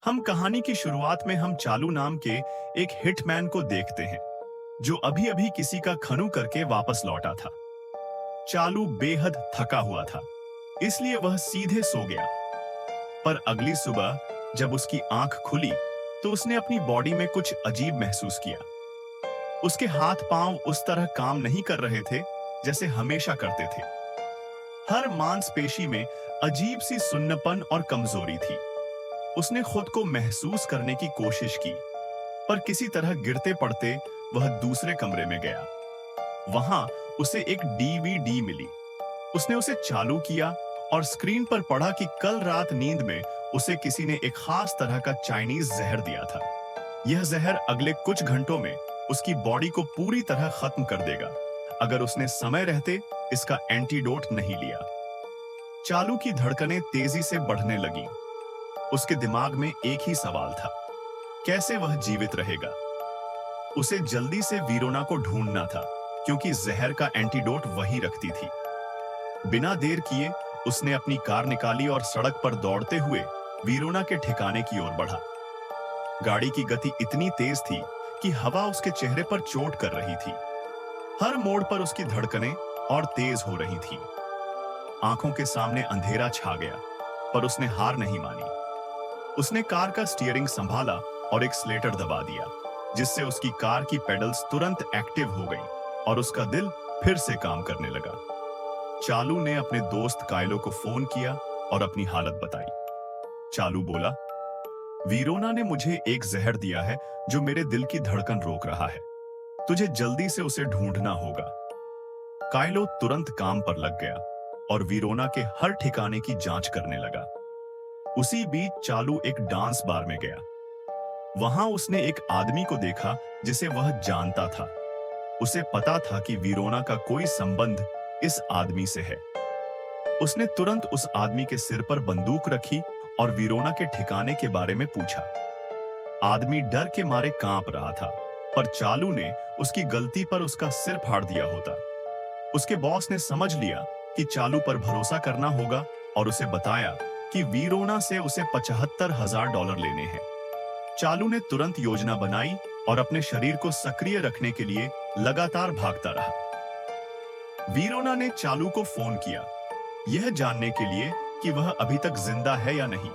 हम कहानी की शुरुआत में हम चालू नाम के एक हिटमैन को देखते हैं जो अभी अभी किसी का खनू करके वापस लौटा था। चालू बेहद थका हुआ था, इसलिए वह सीधे सो गया। पर अगली सुबह जब उसकी आंख खुली तो उसने अपनी बॉडी में कुछ अजीब महसूस किया। उसके हाथ पांव उस तरह काम नहीं कर रहे थे जैसे हमेशा करते थे। हर मांसपेशी में अजीब सी सुन्नपन और कमजोरी थी। उसने खुद को महसूस करने की कोशिश की, पर किसी तरह गिरते पड़ते वह दूसरे कमरे में गया। वहां उसे एक डीवीडी मिली। उसने उसे चालू किया और स्क्रीन पर पढ़ा कि कल रात नींद में उसे किसी ने एक खास तरह का चाइनीज जहर दिया था। यह जहर अगले कुछ घंटों में उसकी बॉडी को पूरी तरह खत्म कर देगा अगर उसने समय रहते इसका एंटीडोट नहीं लिया। चालू की धड़कनें तेजी से बढ़ने लगीं। उसके दिमाग में एक ही सवाल था, कैसे वह जीवित रहेगा। उसे जल्दी से वीरोना को ढूंढना था क्योंकि जहर का एंटीडोट वही रखती थी। बिना देर किए उसने अपनी कार निकाली और सड़क पर दौड़ते हुए वीरोना के ठिकाने की ओर बढ़ा। गाड़ी की गति इतनी तेज थी कि हवा उसके चेहरे पर चोट कर रही थी। हर मोड़ पर उसकी धड़कनें और तेज हो रही थी। आंखों के सामने अंधेरा छा गया, पर उसने हार नहीं मानी। उसने कार का स्टीयरिंग संभाला और एक स्लेटर दबा दिया, जिससे उसकी कार की पेडल्स तुरंत एक्टिव हो गई और उसका दिल फिर से काम करने लगा। चालू ने अपने दोस्त काइलो को फोन किया और अपनी हालत बताई। चालू बोला, वीरोना ने मुझे एक जहर दिया है जो मेरे दिल की धड़कन रोक रहा है। तुझे जल्दी से उसे ढूंढना होगा। काइलो तुरंत काम पर लग गया और वीरोना के हर ठिकाने की जांच करने लगा। उसी बीच चालू एक डांस बार में गया। वहां उसने एक आदमी को देखा जिसे वह जानता था। उसे पता था कि वीरोना का कोई संबंध इस आदमी से है। उसने तुरंत उस आदमी के सिर पर बंदूक रखी और वीरोना के ठिकाने के बारे में पूछा। आदमी डर के मारे कांप रहा था, पर चालू ने उसकी गलती पर उसका सिर फाड़ दिया होता। उसके बॉस ने समझ लिया कि चालू पर भरोसा करना होगा और उसे बताया कि वीरोना से उसे $75,000 लेने हैं। चालू ने तुरंत योजना बनाई और अपने शरीर को सक्रिय रखने के लिए लगातार भागता रहा। वीरोना ने चालू को फोन किया, यह जानने के लिए कि वह अभी तक जिंदा है या नहीं।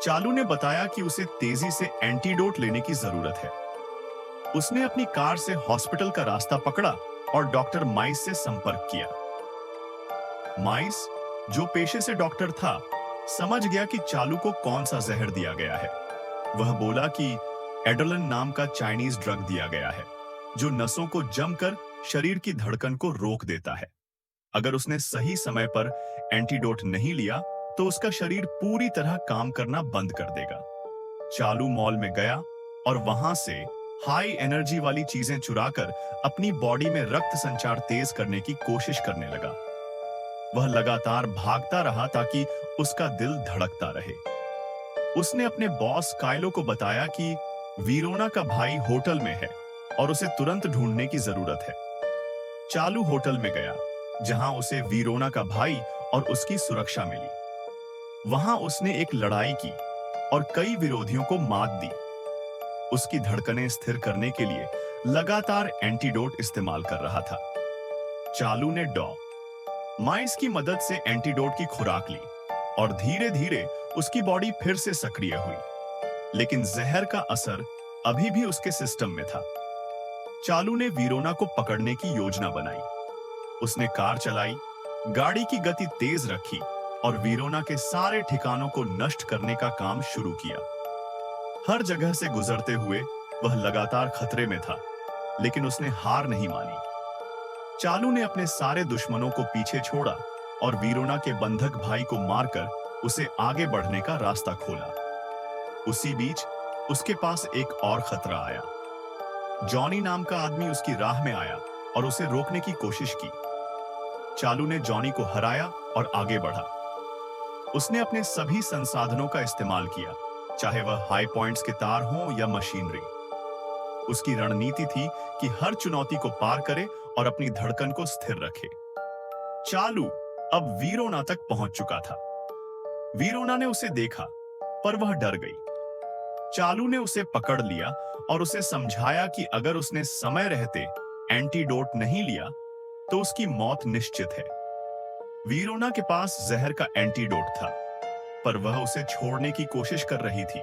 चालू ने बताया कि उसे तेजी से एंटीडोट लेने की जरूरत है। उसने अपनी कार से हॉस्पिटल का रास्ता पकड़ा और डॉक्टर माइस से संपर्क किया। माइस, जो पेशे से डॉक्टर था, समझ गया कि चालू को कौन सा जहर दिया गया है। वह बोला कि एड्रेनलिन नाम का चाइनीज ड्रग दिया गया है जो नसों को जमकर शरीर की धड़कन को रोक देता है। अगर उसने सही समय पर एंटीडोट नहीं लिया तो उसका शरीर पूरी तरह काम करना बंद कर देगा। चालू मॉल में गया और वहां से हाई एनर्जी वाली चीजें चुराकर अपनी बॉडी में रक्त संचार तेज करने की कोशिश करने लगा। वह लगातार भागता रहा ताकि उसका दिल धड़कता रहे। उसने अपने बॉस काइलो को बताया कि वीरोना का भाई होटल में है और उसे तुरंत ढूंढने की जरूरत है। चालू होटल में गया, जहां उसे वीरोना का भाई और उसकी सुरक्षा मिली। वहां उसने एक लड़ाई की और कई विरोधियों को मात दी। उसकी धड़कनें स्थिर करने के लिए लगातार एंटीडोट इस्तेमाल कर रहा था। चालू ने माइस की मदद से एंटीडोट की खुराक ली और धीरे धीरे उसकी बॉडी फिर से सक्रिय हुई, लेकिन जहर का असर अभी भी उसके सिस्टम में था। चालू ने वीरोना को पकड़ने की योजना बनाई। उसने कार चलाई, गाड़ी की गति तेज रखी और वीरोना के सारे ठिकानों को नष्ट करने का काम शुरू किया। हर जगह से गुजरते हुए वह लगातार खतरे में था, लेकिन उसने हार नहीं मानी। चालू ने अपने सारे दुश्मनों को पीछे छोड़ा और वीरोना के बंधक भाई को मारकर उसे आगे बढ़ने का रास्ता खोला। उसी बीच उसके पास एक और खतरा आया। जॉनी नाम का आदमी उसकी राह में आया और उसे रोकने की कोशिश की। चालू ने जॉनी को हराया और आगे बढ़ा। उसने अपने सभी संसाधनों का इस्तेमाल किया, चाहे वह हाई पॉइंट्स के तार हों या मशीनरी। उसकी रणनीति थी कि हर चुनौती को पार करे और अपनी धड़कन को स्थिर रखे। चालू अब वीरोना तक पहुंच चुका था। वीरोना ने उसे देखा पर वह डर गई। चालू ने उसे पकड़ लिया और उसे समझाया कि अगर उसने समय रहते एंटीडोट नहीं लिया तो उसकी मौत निश्चित है। वीरोना के पास जहर का एंटीडोट था, पर वह उसे छोड़ने की कोशिश कर रही थी।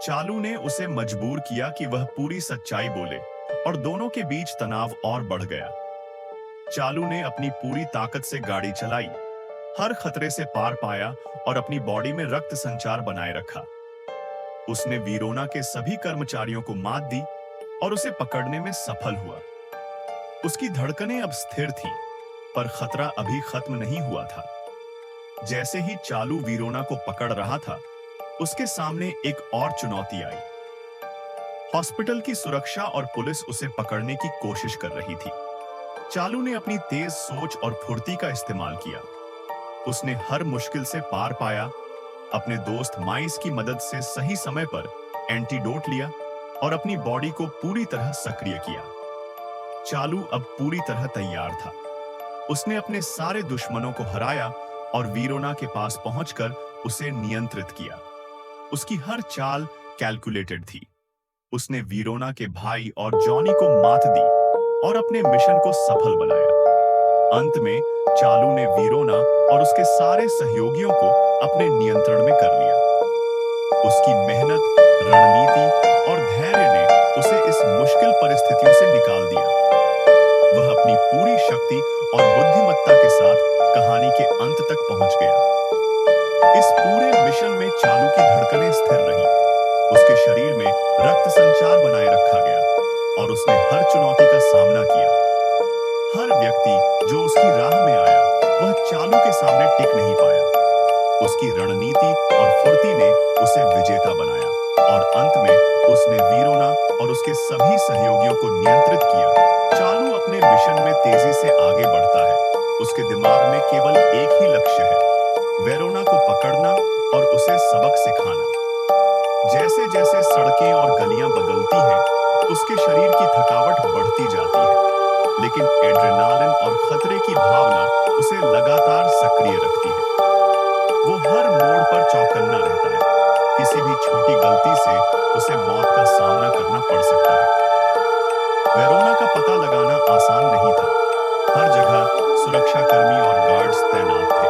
चालू ने उसे मजबूर किया कि वह पूरी सच्चाई बोले और दोनों के बीच तनाव और बढ़ गया। चालू ने अपनी पूरी ताकत से गाड़ी चलाई, हर खतरे से पार पाया और अपनी बॉडी में रक्त संचार बनाए रखा। उसने वीरोना के सभी कर्मचारियों को मात दी और उसे पकड़ने में सफल हुआ। उसकी धड़कनें अब स्थिर थीं, पर खतरा अभी खत्म नहीं हुआ था। जैसे ही चालू वीरोना को पकड़ रहा था, उसके सामने एक और चुनौती आई। हॉस्पिटल की सुरक्षा और पुलिस उसे पकड़ने की कोशिश कर रही थी। चालू ने अपनी तेज सोच और फुर्ती का इस्तेमाल किया। उसने हर मुश्किल से पार पाया, अपने दोस्त माइस की मदद से सही समय पर एंटीडोट लिया और अपनी बॉडी को पूरी तरह सक्रिय किया। चालू अब पूरी तरह तैयार था। उसने अपने सारे दुश्मनों को हराया और वीरोना के पास पहुंचकर उसे नियंत्रित किया। उसकी हर चाल कैलकुलेटेड थी। उसने वीरोना के भाई और जॉनी को मात दी और अपने मिशन को सफल बनाया। अंत में चालू ने वीरोना और उसके सारे सहयोगियों को अपने नियंत्रण में कर लिया। उसकी मेहनत, रणनीति और धैर्य ने उसे इस मुश्किल परिस्थितियों से निकाल दिया। वह अपनी पूरी शक्ति और बुद्धिमत्ता के साथ कहानी के अंत तक पहुंच गया। इस पूरे मिशन में चालू की धड़कनें स्थिर रहीं, उसके शरीर में रक्त संचार बनाए रखा गया और उसने हर चुनौती का सामना किया। हर व्यक्ति जो उसकी राह में आया, वह चालू के सामने टिक नहीं पाया। उसकी रणनीति और फुर्ती ने उसे विजेता बनाया और अंत में उसने वीरोना और उसके सभी सहयोगियों को नियंत्रित किया। चालू अपने मिशन में तेजी से आगे बढ़ता है। उसके दिमाग में केवल एक ही लक्ष्य है, वेरोना को पकड़ना और उसे सबक सिखाना। जैसे जैसे सड़कें और गलियां बदलती हैं, उसके शरीर की थकावट बढ़ती जाती है, लेकिन एड्रेनालिन और खतरे की भावना उसे लगातार सक्रिय रखती है। वो हर मोड़ पर चौकन्ना रहता है। किसी भी छोटी गलती से उसे मौत का सामना करना पड़ सकता है। वेरोना का पता लगाना आसान नहीं था। हर जगह सुरक्षाकर्मी और गार्ड्स तैनात थे।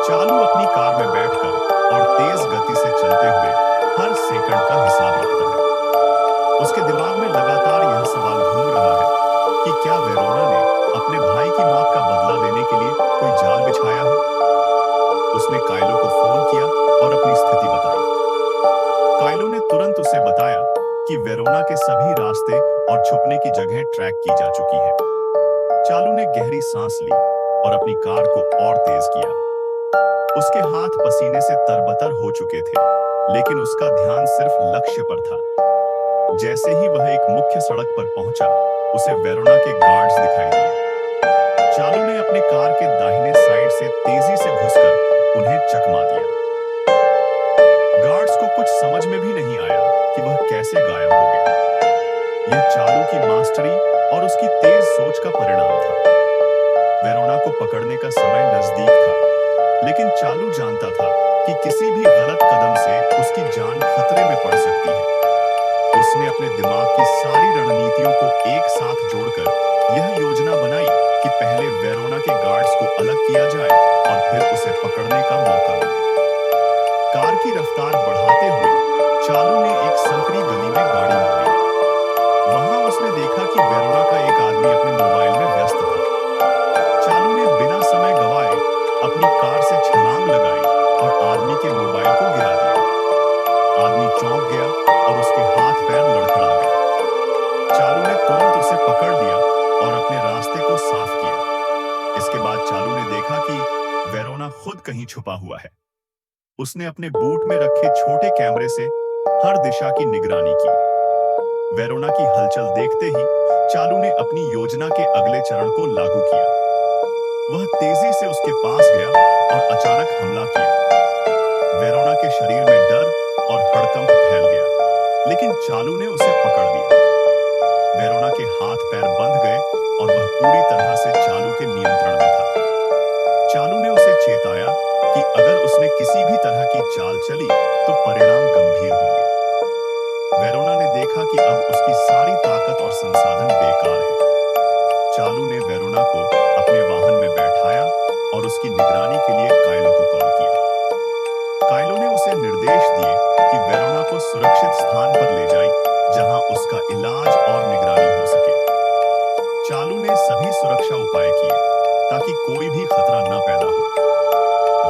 चालू अपनी कार में बैठकर और तेज गति से चलते हुए हर सेकंड का हिसाब रखता है। उसके दिमाग में लगातार यह सवाल घूम रहा है कि क्या वेरोना ने अपने भाई की मौत का बदला लेने के लिए कोई जाल बिछाया है। उसने काइलो को फोन किया और अपनी स्थिति बताई। काइलो ने तुरंत उसे बताया कि वेरोना के सभी रास्ते और छुपने की जगह ट्रैक की जा चुकी है। चालू ने गहरी सांस ली और अपनी कार को और तेज किया। उसके हाथ पसीने से तरबतर हो चुके थे, लेकिन उसका ध्यान सिर्फ लक्ष्य पर था। जैसे ही वह एक मुख्य सड़क पर पहुंचा, उसे वेरोना के गार्ड्स दिखाई दिए। चालू ने अपने कार के दाहिने साइड से तेजी से घुसकर उन्हें चकमा दिया। गार्ड्स को कुछ समझ में भी नहीं आया कि वह कैसे गायब हो गया। यह चालू की मास्टरी और उसकी तेज सोच का परिणाम था। वेरोना को पकड़ने का समय नजदीक था, लेकिन चालू जानता था कि किसी भी गलत कदम से उसकी जान खतरे में पड़ सकती है। उसने अपने दिमाग की सारी रणनीतियों को एक साथ जोड़कर यह योजना बनाई कि पहले वेरोना के गार्ड्स को अलग किया जाए और फिर उसे पकड़ने का मौका मिले। कार की रफ्तार बढ़ाते हुए चालू ने एक संकरी गली में गाड़ी मोड़ी। वहां उसने देखा कि वेरोना का एक आदमी अपने मोबाइल में व्यस्त था। चालू ने बिना समय गवाए अपनी कार से छलांग लगाई और आदमी के मोबाइल को गिरा दिया। आदमी चौंक गया और उसके हाथ पैर लड़खड़ा गए। चालू ने तुरंत उसे पकड़ लिया और अपने रास्ते को साफ किया। इसके बाद चालू ने देखा कि वेरोना खुद कहीं छुपा हुआ है। उसने अपने बूट में रखे छोटे कैमरे से हर दिशा की निगरानी की। वेरोना की हलचल देखते ही चालू ने अपनी योजना के अगले चरण को लागू किया। वह तेजी से उसके पास गया और अचानक हमला किया। वेरोना के शरीर में डर और हड़कंप फैल गया, लेकिन चालू ने उसे पकड़ लिया। वेरोना के हाथ पैर बंध गए और वह पूरी तरह से चालू के नियंत्रण में था। चालू ने उसे चेताया कि अगर उसने किसी भी तरह की चाल चली तो परिणाम गंभीर होंगे। वेरोना ने देखा कि अब उसकी सारी ताकत और संसाधन बेकार है। चालू ने वेरोना को अपने वाहन में बैठाया और उसकी निगरानी के लिए काइलो को कॉल किया। काइलो ने उसे निर्देश दिए कि वेरोना को सुरक्षित स्थान पर ले जाए जहां उसका इलाज और निगरानी हो सके। चालू ने सभी सुरक्षा उपाय किए ताकि कोई भी खतरा न पैदा हो।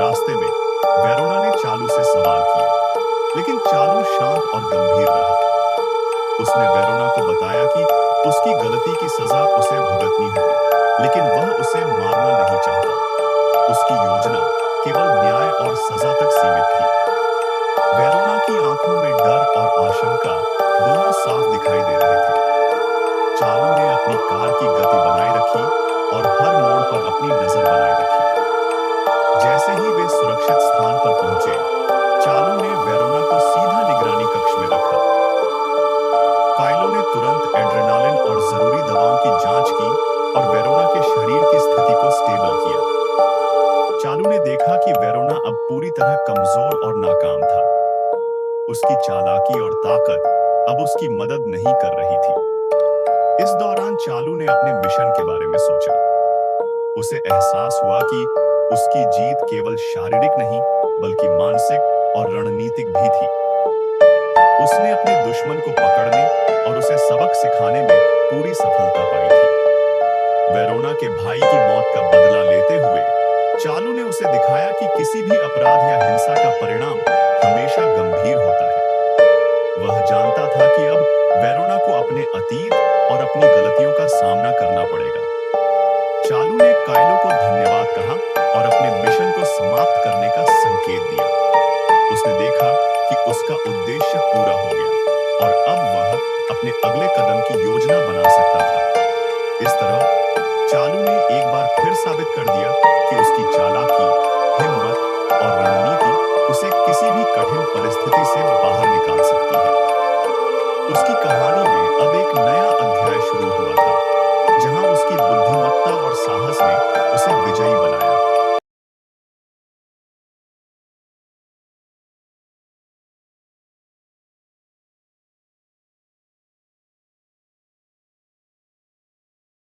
रास्ते में वेरोना ने चालू से सवाल किए, लेकिन चालू शांत और गंभीर रहा। उसने वेरोना को बताया कि उसकी गलती की सजा उसे भुगतनी होगी, लेकिन वह उसे मारना नहीं चाहता। उसकी योजना केवल न्याय और सजा तक सीमित थी। वेरोना की आंखों में डर और आशंका दोनों साफ दिखाई दे रहे थे। चालू ने अपनी कार की गति बनाए रखी और हर मोड़ पर अपनी नजर बनाए रखी। जैसे ही वे सुरक्षित स्थान पर पहुंचे, चालू ने वेरोना को सीधा निगरानी कक्ष में रखा। काइलो ने तुरंत एड्रेनालिन और जरूरी दवाओं की जांच की और वेरोना के शरीर की स्थिति को स्टेबल किया। चालू ने देखा कि वेरोना अब पूरी तरह कमजोर और नाकाम था। उसकी चालाकी और ताकत अब उसकी मदद नहीं कर रही थी। इस दौरान चालू ने अपने मिशन के बारे में सोचा। उसे एहसास हुआ कि उसकी जीत केवल शारीरिक नहीं, बल्कि मानसिक और रणनीतिक भी थी। उसने अपने दुश्मन को पकड़ने और उसे सबक सिखाने में पूरी सफलता पाई थी। वेरोना के भाई की मौत का बदला लेते हुए चालू ने उसे दिखाया कि किसी भी अपराध या हिंसा का परिणाम हमेशा गंभीर होता है। वह जानता था कि अब वेरोना को अपने अतीत और अपनी गलतियों का सामना करना पड़ेगा। चालू ने काइलो को धन्यवाद कहा और अपने मिशन को समाप्त करने का संकेत दिया। उसने देखा कि उसका उद्देश्य पूरा हो गया और अब वह अपने अगले कदम की योजना बना सकता था। इस तरह चालू ने एक बार फिर साबित कर दिया कि उसकी चालाकी, हिम्मत और रणनीति उसे किसी भी कठिन परिस्थिति से बाहर निकाल सकती है। उसकी कहानी में अब एक नया अध्याय शुरू हुआ था, जहां उसकी बुद्धिमत्ता और साहस ने उसे विजयी बनाया।